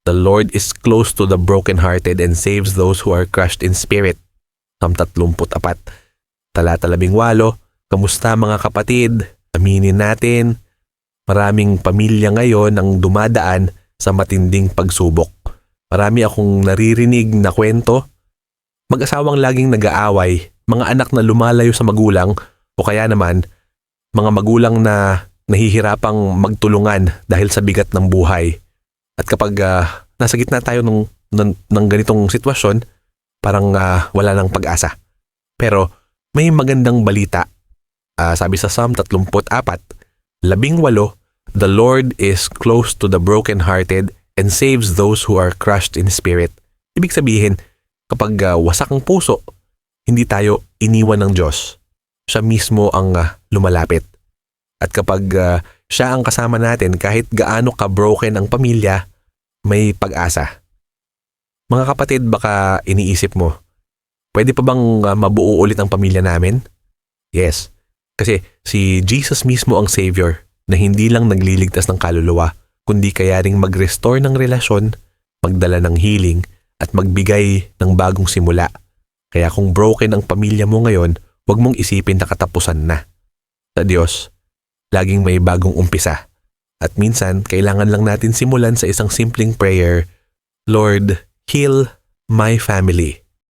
The Lord is close to the brokenhearted and saves those who are crushed in spirit. Psalm 34, talata 18, kamusta mga kapatid? Aminin natin, maraming pamilya ngayon ang dumadaan sa matinding pagsubok. Marami akong naririnig na kwento, mag-asawang laging nag-aaway, mga anak na lumalayo sa magulang o kaya naman mga magulang na nahihirapang magtulungan dahil sa bigat ng buhay. At kapag nasa gitna tayo ng ganitong sitwasyon, parang wala nang pag-asa. Pero may magandang balita. Sabi sa Psalm 34, 18, the Lord is close to the brokenhearted and saves those who are crushed in spirit. Ibig sabihin, kapag wasak ang puso, hindi tayo iniwan ng Diyos. Siya mismo ang lumalapit. At kapag siya ang kasama natin, kahit gaano ka-broken ang pamilya, may pag-asa. Mga kapatid, baka iniisip mo, pwede pa bang mabuo ulit ang pamilya namin? Yes. Kasi si Jesus mismo ang Savior na hindi lang nagliligtas ng kaluluwa, kundi kaya ring mag-restore ng relasyon, magdala ng healing, at magbigay ng bagong simula. Kaya kung broken ang pamilya mo ngayon, huwag mong isipin na katapusan na. Sa Diyos, laging may bagong umpisa. At minsan, kailangan lang natin simulan sa isang simpleng prayer, Lord, heal my family.